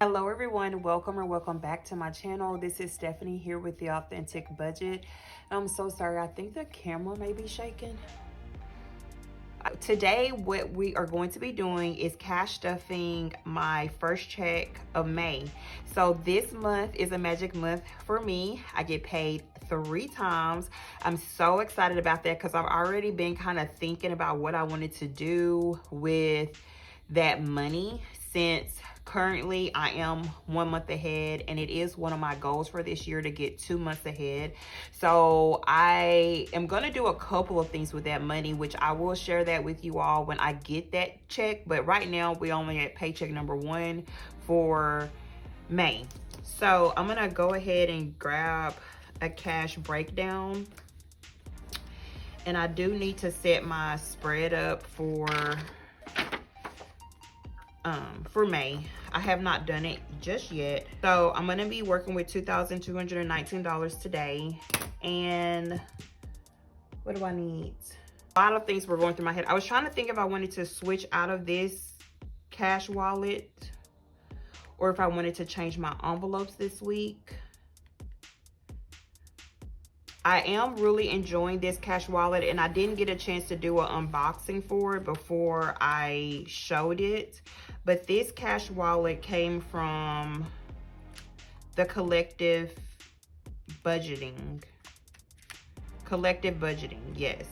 Hello everyone, welcome or welcome back to my channel. This is Stephanie here with the Authentic Budget. I'm so sorry, I think the camera may be shaking. Today what we are going to be doing is cash stuffing my first check of May. So this month is a magic month for me. I get paid 3 times. I'm so excited about that because I've already been kind of thinking about what I wanted to do with that money, since currently I am 1 month ahead, and it is one of my goals for this year to get 2 months ahead. So I am going to do a couple of things with that money, which I will share that with you all when I get that check. But right now we only at paycheck number 1 for May. So I'm going to go ahead and grab a cash breakdown. And I do need to set my spread up for May. I have not done it just yet. So I'm going to be working with $2,219 today. And what do I need? A lot of things were going through my head. I was trying to think if I wanted to switch out of this cash wallet or if I wanted to change my envelopes this week. I am really enjoying this cash wallet, and I didn't get a chance to do an unboxing for it before I showed it. But this cash wallet came from the Collective Budgeting. Collective Budgeting, yes.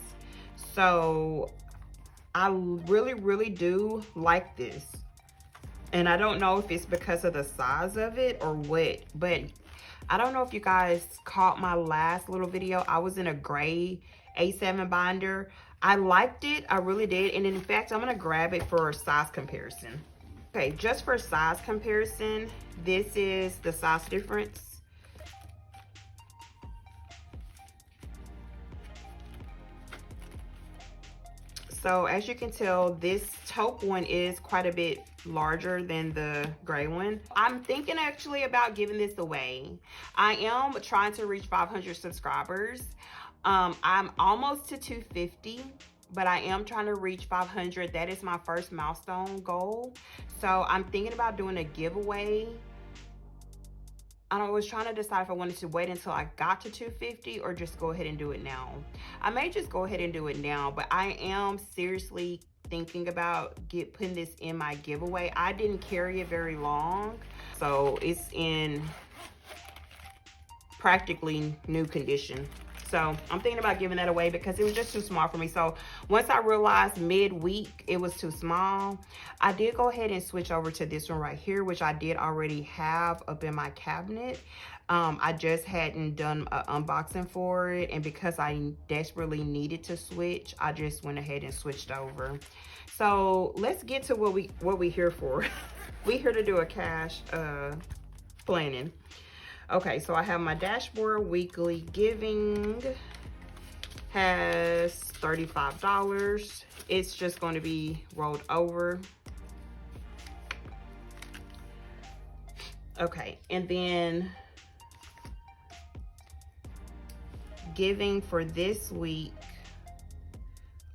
So I really do like this. And I don't know if it's because of the size of it or what, but I don't know if you guys caught my last little video. I was in a gray A7 binder. I liked it, I really did. And in fact, I'm gonna grab it for size comparison. Okay, just for size comparison, this is the size difference. So as you can tell, this taupe one is quite a bit larger than the gray one. I'm thinking actually about giving this away. I am trying to reach 500 subscribers. I'm almost to 250, but I am trying to reach 500. That is my first milestone goal. So I'm thinking about doing a giveaway. I was trying to decide if I wanted to wait until I got to 250 or just go ahead and do it now. I may just go ahead and do it now, but I am seriously thinking about putting this in my giveaway. I didn't carry it very long, so it's in practically new condition. So I'm thinking about giving that away because it was just too small for me. So once I realized midweek it was too small, I did go ahead and switch over to this one right here, which I did already have up in my cabinet. I just hadn't done an unboxing for it, and because I desperately needed to switch, I just went ahead and switched over. So let's get to what we here for. We here to do a cash planning. Okay, so I have my dashboard. Weekly giving has $35. It's just going to be rolled over. Okay, and then giving for this week,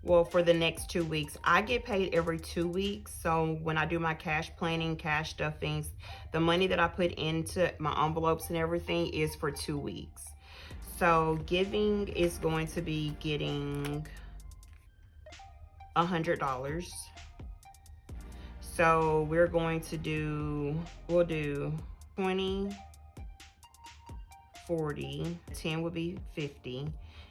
well, for the next 2 weeks, I get paid every 2 weeks. So when I do my cash planning, cash stuffings, the money that I put into my envelopes and everything is for 2 weeks. So giving is going to be getting $100. So we're going to do, we'll do 20, 40, 10 would be 50.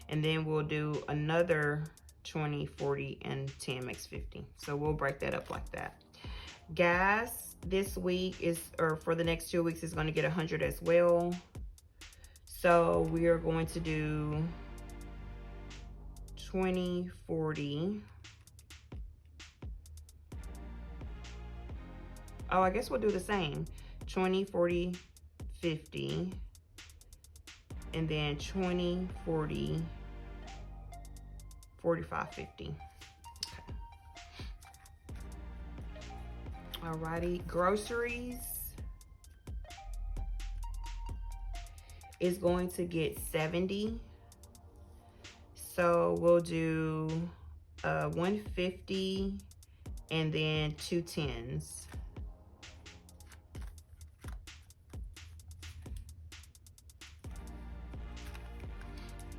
And then we'll do another 20, 40, and 10 makes 50. So we'll break that up like that. Gas this week is, or for the next 2 weeks, is going to get 100 as well. So we are going to do 20, 40. Oh, I guess we'll do the same. 20, 40, 50. And then 20, 40, 45, 50. Okay. Alrighty, groceries is going to get 70. So we'll do 150 and then 2 10s.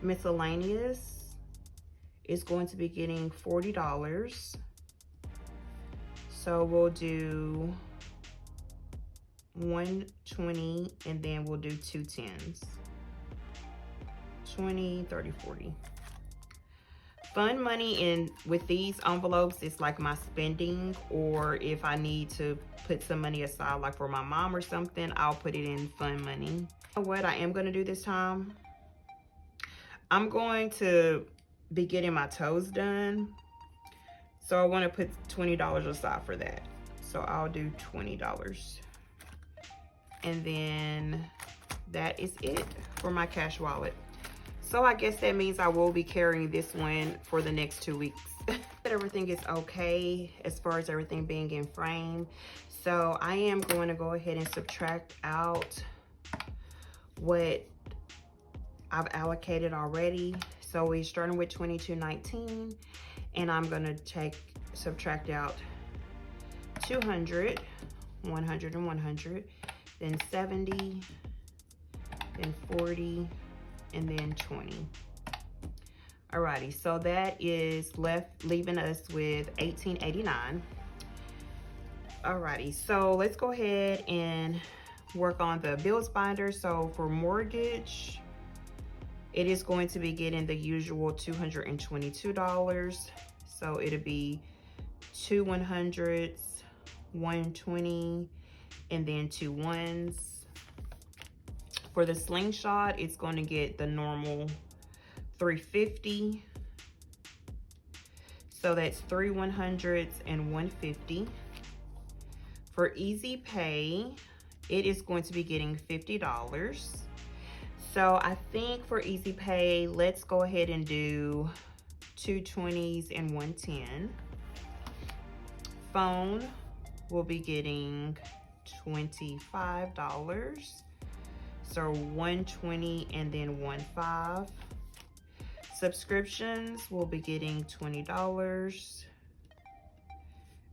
Miscellaneous is going to be getting $40. So we'll do 120 and then we'll do 2 10s. 20, 30, 40. Fun money in with these envelopes is like my spending, or if I need to put some money aside like for my mom or something, I'll put it in fun money. You know what I am going to do this time? I'm going to be getting my toes done. So I want to put $20 aside for that. So I'll do $20. And then that is it for my cash wallet. So I guess that means I will be carrying this one for the next 2 weeks. Everything is okay as far as everything being in frame. So I am going to go ahead and subtract out what I've allocated already. So we're starting with $22.19, and I'm going to subtract out 200, 100 and 100, then 70, then 40, and then 20. Alrighty, so that is leaving us with $18.89. Alrighty, so let's go ahead and work on the bills binder. So for mortgage, it is going to be getting the usual $222. So it'll be 2 100s, 120, and then 2 1s. For the slingshot, it's going to get the normal $350. So that's 3 100s and 150. For easy pay, it is going to be getting $50. So I think for easy pay, let's go ahead and do 2 20s and 1 10. Phone will be getting $25. So 120 and then 15. Subscriptions will be getting $20.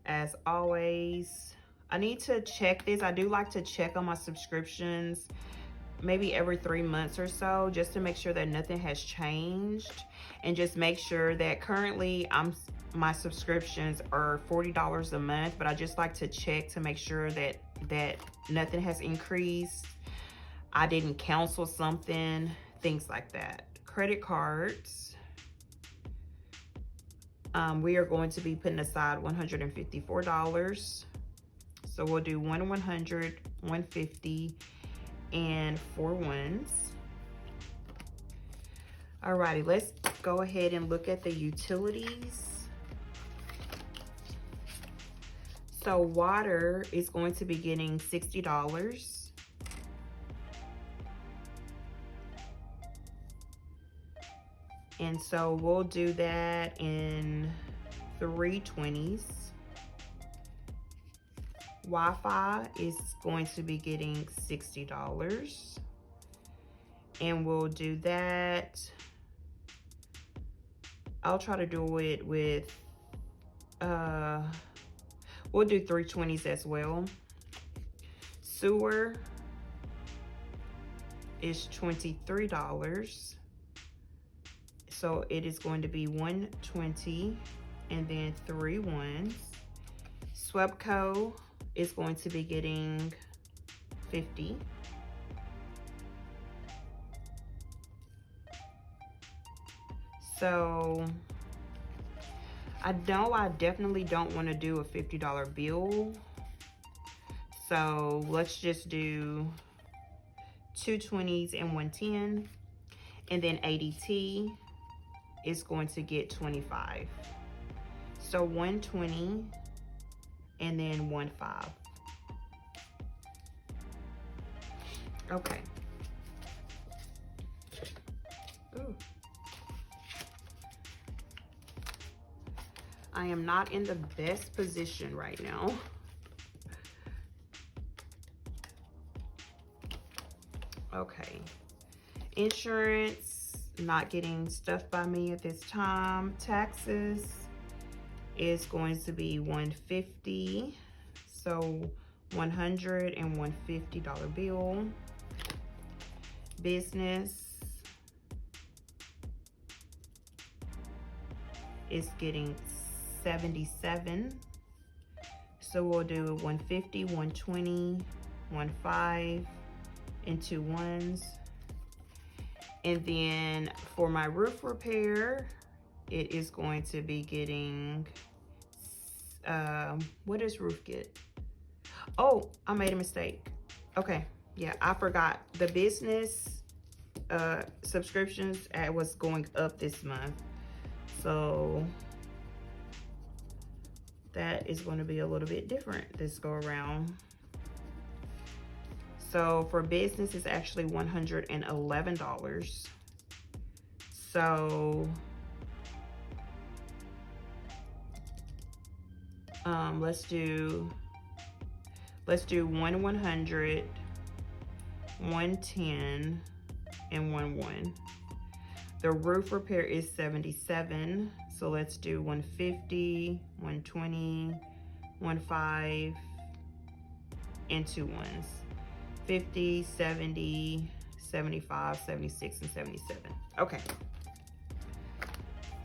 As always, I need to check this. I do like to check on my subscriptions maybe every 3 months or so, just to make sure that nothing has changed, and just make sure that currently my subscriptions are $40 a month, but I just like to check to make sure that nothing has increased. I didn't cancel something, things like that. Credit cards, we are going to be putting aside $154. So we'll do 1 100, 150, and 4 1s. Alrighty, let's go ahead and look at the utilities. So water is going to be getting $60. And so we'll do that in 3 20s. Wi-Fi is going to be getting $60. And we'll do that. I'll try to do it with, we'll do 3 20s as well. Sewer is $23. So it is going to be 120 and then 3 1s. Swepco is going to be getting $50. So I definitely don't want to do a $50 bill. So let's just do 2 20s and 1 10. And then ADT is going to get $25. So 120 and then 15. Okay. Ooh. I am not in the best position right now. Okay. Insurance, not getting stuff by me at this time. Taxes is going to be $150. So $100 and $150 bill. Business is getting 77. So we'll do 150, 120, 15, and 2 ones. And then for my roof repair, it is going to be getting, what does roof get? Oh, I made a mistake. Okay, yeah, I forgot. The business subscriptions was going up this month. So that is going to be a little bit different this go around. So for business, it's actually $111. So let's do 100, 110, and 11. The roof repair is 77. So let's do 150, 120, 15, and 2 ones. 50, 70, 75, 76, and 77. Okay.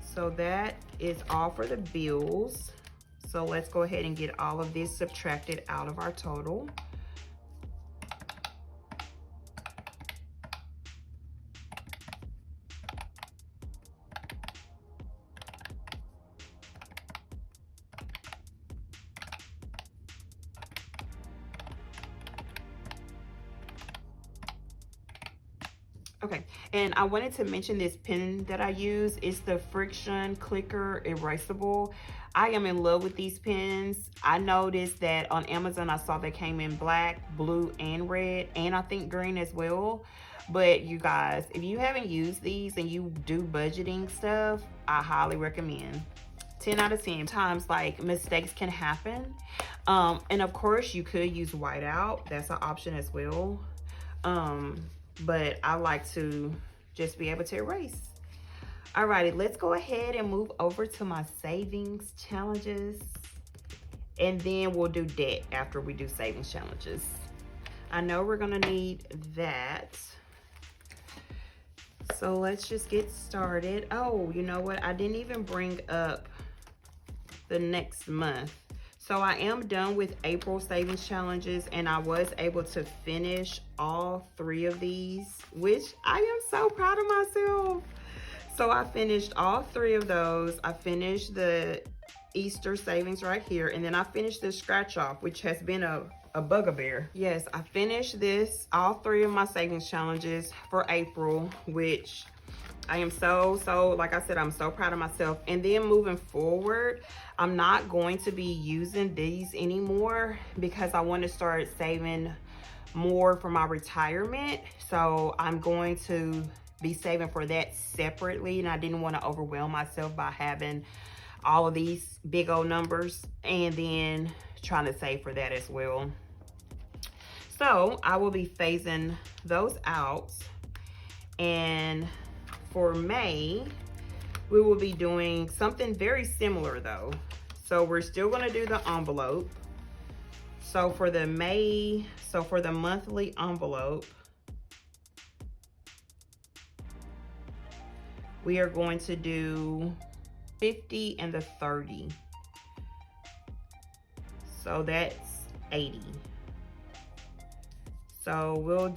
So that is all for the bills. So let's go ahead and get all of this subtracted out of our total. Okay, and I wanted to mention this pen that I use. It's the Friction Clicker Erasable. I am in love with these pens. I noticed that on Amazon, I saw they came in black, blue, and red, and I think green as well. But you guys, if you haven't used these and you do budgeting stuff, I highly recommend. 10 out of 10 times, like, mistakes can happen. And of course, you could use whiteout. That's an option as well. But I like to just be able to erase. Alrighty, let's go ahead and move over to my savings challenges. And then we'll do debt after we do savings challenges. I know we're gonna need that. So let's just get started. Oh, you know what? I didn't even bring up the next month. So I am done with April savings challenges, and I was able to finish all 3 of these, which I am so proud of myself. So I finished all 3 of those. I finished the Easter savings right here, and then I finished the scratch off, which has been a bugaboo. Yes, I finished all 3 of my savings challenges for April, which I am so, like I said, I'm so proud of myself. And then moving forward, I'm not going to be using these anymore because I want to start saving more for my retirement. So I'm going to be saving for that separately, and I didn't want to overwhelm myself by having all of these big old numbers and then trying to save for that as well. So I will be phasing those out, and for May, we will be doing something very similar though. So we're still gonna do the envelope. So for the monthly envelope, we are going to do 50 and the 30. So that's 80. So we'll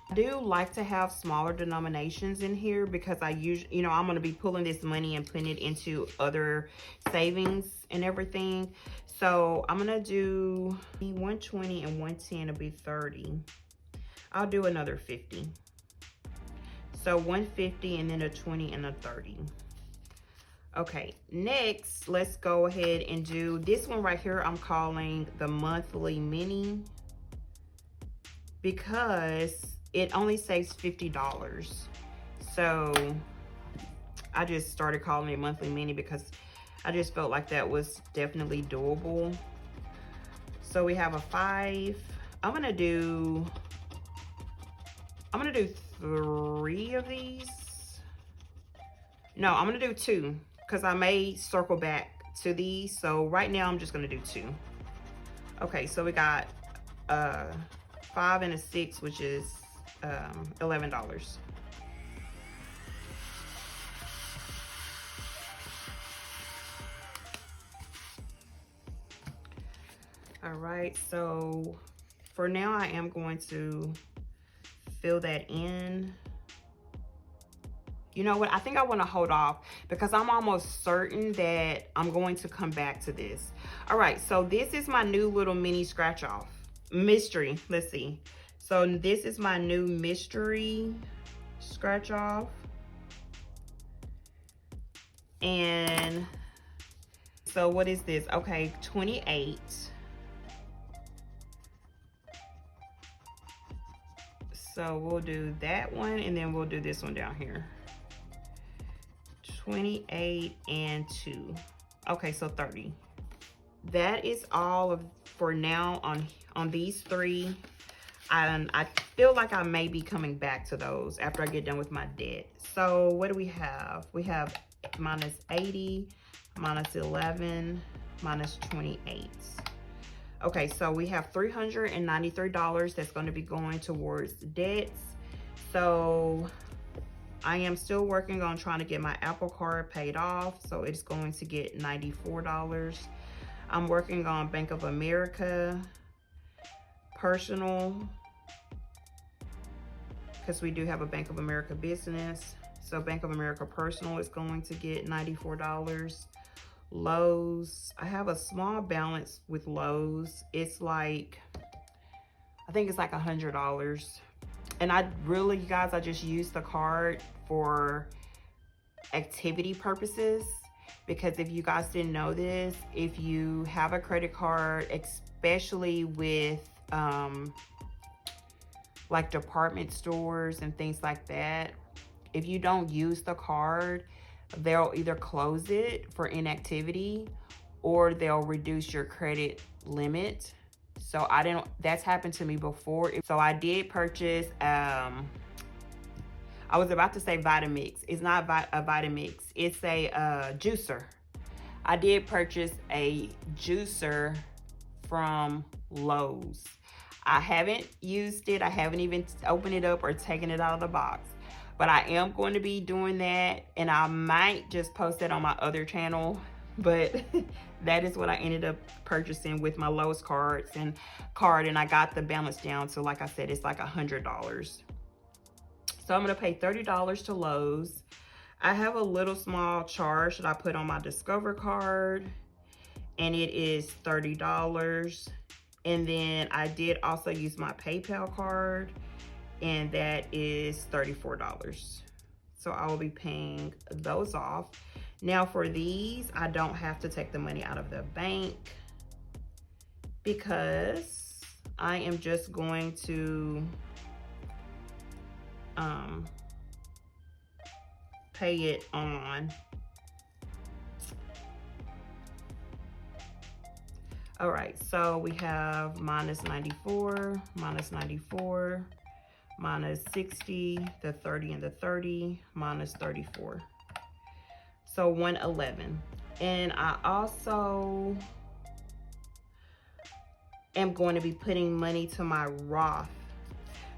I do like to have smaller denominations in here because I usually, I'm gonna be pulling this money and putting it into other savings and everything. So I'm gonna do 120 and 110 will be 30. I'll do another 50. So 150 and then a 20 and a 30. Okay, next, let's go ahead and do this one right here. I'm calling the monthly mini because it only saves $50. So I just started calling it monthly mini because I just felt like that was definitely doable. So we have a 5. I'm gonna do 3 of these. No, I'm gonna do 2 because I may circle back to these. So right now I'm just gonna do 2. Okay, so we got 5 and a 6, which is $11. All right, so for now I am going to fill that in. You know what, I think I want to hold off because I'm almost certain that I'm going to come back to this. All right, so this is my new little mini scratch off mystery. Let's see. So this is my new mystery scratch off. And so what is this? Okay, 28. So we'll do that one, and then we'll do this one down here. 28 and 2. Okay, so 30. That is all of for now on these three. I feel like I may be coming back to those after I get done with my debt. So what do we have? We have minus 80, minus 11, minus 28. Okay, so we have $393 that's going to be going towards debts. So I am still working on trying to get my Apple Card paid off. So it's going to get $94. I'm working on Bank of America personal, because we do have a Bank of America business. So Bank of America personal is going to get $94. Lowe's, I have a small balance with Lowe's. It's like, I think it's like $100. And I really, you guys, I just use the card for activity purposes, because if you guys didn't know this, if you have a credit card, especially with like department stores and things like that, if you don't use the card, they'll either close it for inactivity or they'll reduce your credit limit. So that's happened to me before. So I did purchase, I was about to say Vitamix. It's not a Vitamix, it's a juicer. I did purchase a juicer from Lowe's. I haven't used it. I haven't even opened it up or taken it out of the box. But I am going to be doing that, and I might just post it on my other channel. But that is what I ended up purchasing with my Lowe's card, and I got the balance down to, like I said, it's like $100. So I'm gonna pay $30 to Lowe's. I have a little small charge that I put on my Discover card, and it is $30. And then I did also use my PayPal card, and that is $34. So I will be paying those off. Now for these, I don't have to take the money out of the bank because I am just going to pay it on. All right, so we have minus 94, minus 94, minus 60, the 30 and the 30, minus 34. So 111. And I also am going to be putting money to my Roth,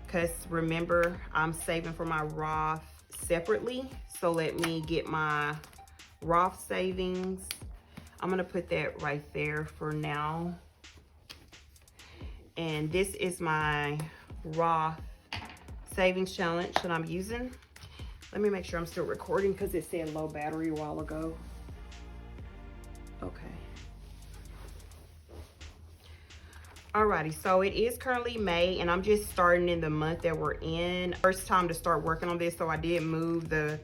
because remember, I'm saving for my Roth separately. So let me get my Roth savings. I'm gonna put that right there for now. And this is my Roth savings challenge that I'm using. Let me make sure I'm still recording because it said low battery a while ago. Okay. Alrighty, so it is currently May, and I'm just starting in the month that we're in. First time to start working on this, so I did move the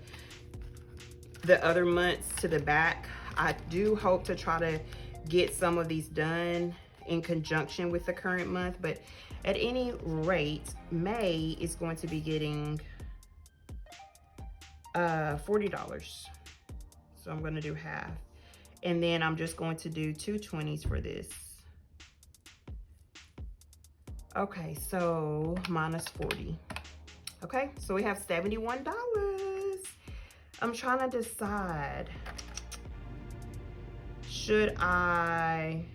other months to the back. I do hope to try to get some of these done in conjunction with the current month, but at any rate, May is going to be getting $40. So I'm going to do half. And then I'm just going to do 2 20s for this. Okay, so minus 40. Okay, so we have $71. I'm trying to decide. I'm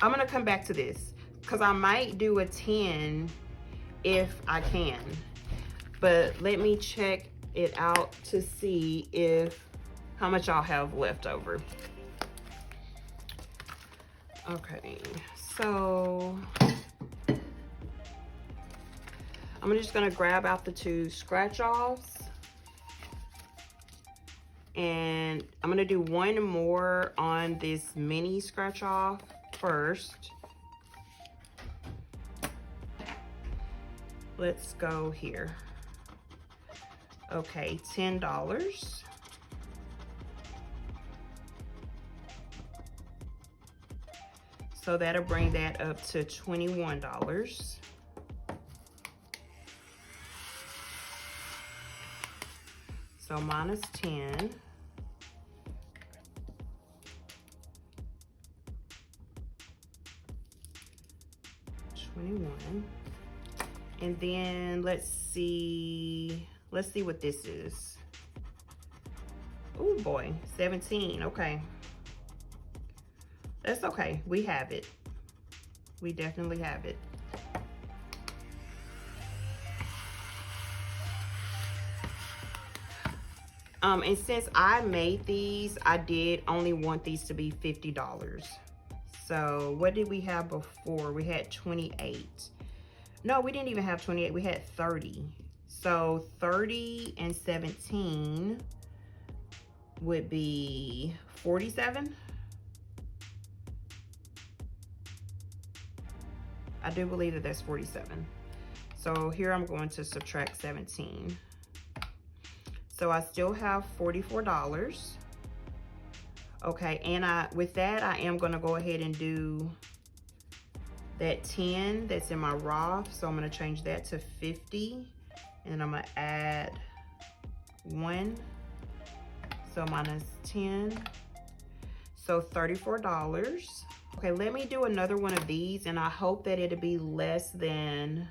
gonna come back to this because I might do a 10 if I can, but let me check it out to see how much I'll have left over. Okay, So I'm just gonna grab out the 2 scratch offs, and I'm gonna do 1 more on this mini scratch off first. Let's go here. Okay, $10. So that'll bring that up to $21. So minus 10. $21. And then let's see what this is. Oh boy, 17. Okay. That's okay. We have it. We definitely have it. And since I made these, I did only want these to be $50. So what did we have before? We had 28. No, we didn't even have 28. We had 30. So 30 and 17 would be 47. I do believe that that's 47. So here I'm going to subtract 17. So I still have $44. Okay, and with that, I am gonna go ahead and do that 10 that's in my Roth. So I'm gonna change that to 50, and I'm gonna add 1. So minus 10, so $34. Okay, let me do another one of these, and I hope that it'll be less than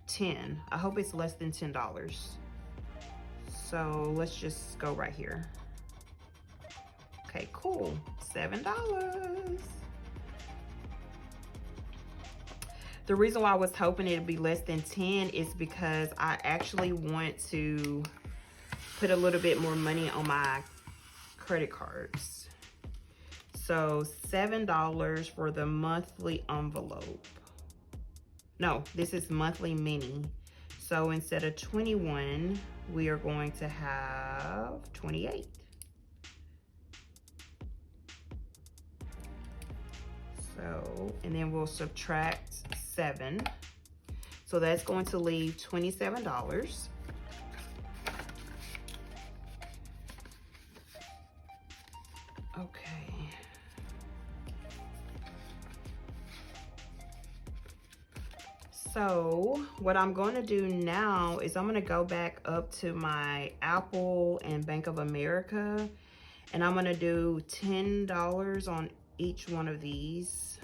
10. I hope it's less than $10. So let's just go right here. Okay, cool, $7. The reason why I was hoping it'd be less than 10 is because I actually want to put a little bit more money on my credit cards. So $7 for the monthly envelope. No, this is monthly mini. So instead of 21, we are going to have 28. So, and then we'll subtract 7. So that's going to leave $27. Okay. So what I'm going to do now is I'm going to go back up to my Apple and Bank of America, and I'm going to do $10 on each one of these.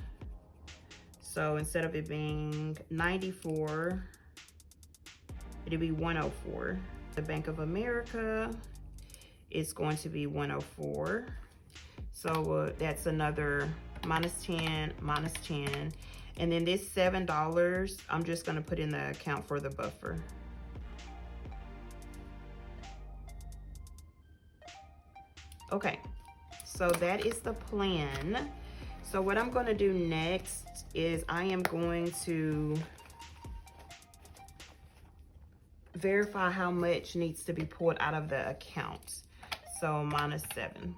So instead of it being 94, it'll be 104. The Bank of America is going to be 104. So that's another minus 10, minus 10. And then this $7, I'm just gonna put in the account for the buffer. Okay, so that is the plan. So what I'm gonna do next is I am going to verify how much needs to be pulled out of the account. So minus 7.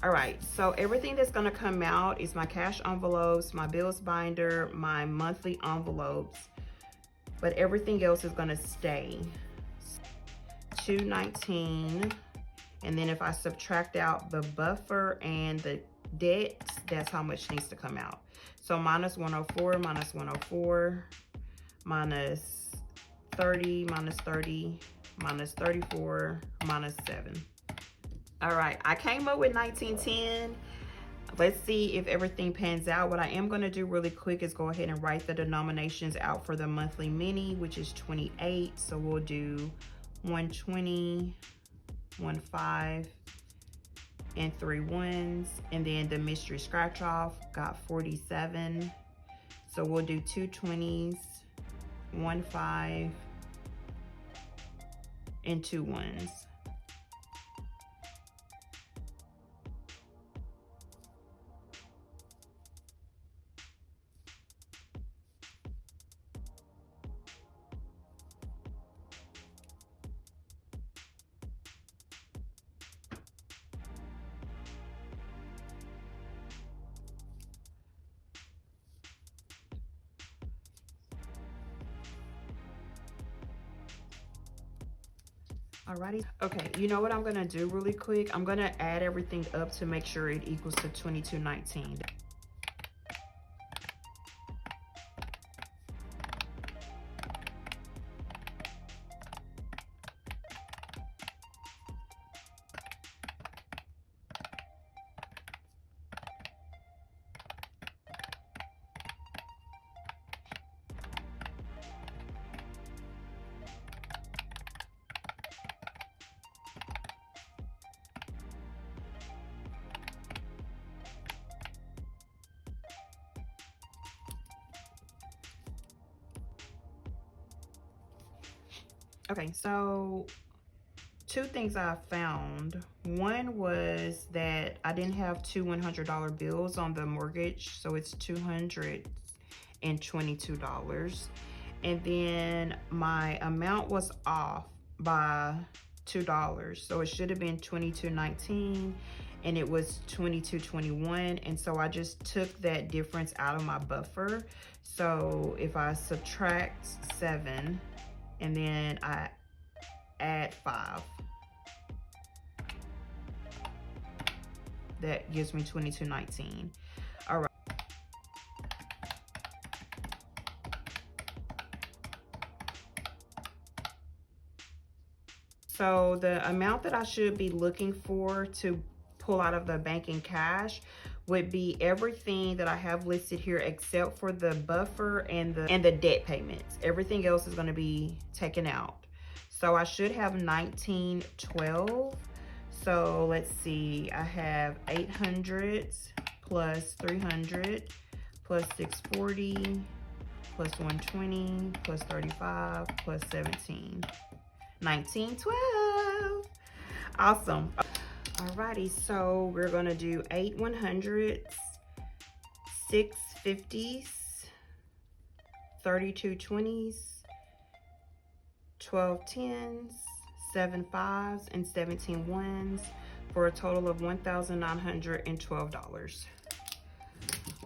All right, so everything that's gonna come out is my cash envelopes, my bills binder, my monthly envelopes, but everything else is gonna stay. $219, and then if I subtract out the buffer and the debt, that's how much needs to come out. So minus 104, minus 104, minus 30, minus 30, minus 34, minus 7. All right, I came up with 1910. Let's see if everything pans out. What I am gonna do really quick is go ahead and write the denominations out for the monthly mini, which is 28. So we'll do 120, 15, and 3 ones. And then the mystery scratch off got 47. So we'll do 2 20s, 1 5, and 2 ones. Alrighty. Okay, you know what I'm gonna do really quick? I'm gonna add everything up to make sure it equals to $22.19. Okay, so two things I found. One was that I didn't have two $100 bills on the mortgage, so it's $222. And then my amount was off by $2, so it should have been $22.19 and it was $22.21, and so I just took that difference out of my buffer. So if I subtract 7 and then I add 5, that gives me $22.19. All right. So the amount that I should be looking for to pull out of the banking cash would be everything that I have listed here except for the buffer and the debt payments. Everything else is going to be taken out. So I should have $19.12. So let's see, I have 800 plus 300 plus 640 plus 120 plus 35 plus 17. 19.12. Awesome. Alrighty, so we're gonna do 8 100s, 6 50s, 32 20s, 12 10s, 7 5s, and 17 1s for a total of $1,912.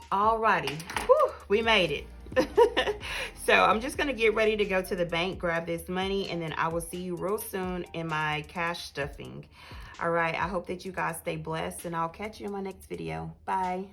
Alrighty, whew, we made it. So I'm just gonna get ready to go to the bank, grab this money, and then I will see you real soon in my cash stuffing. All right, I hope that you guys stay blessed, and I'll catch you in my next video. Bye.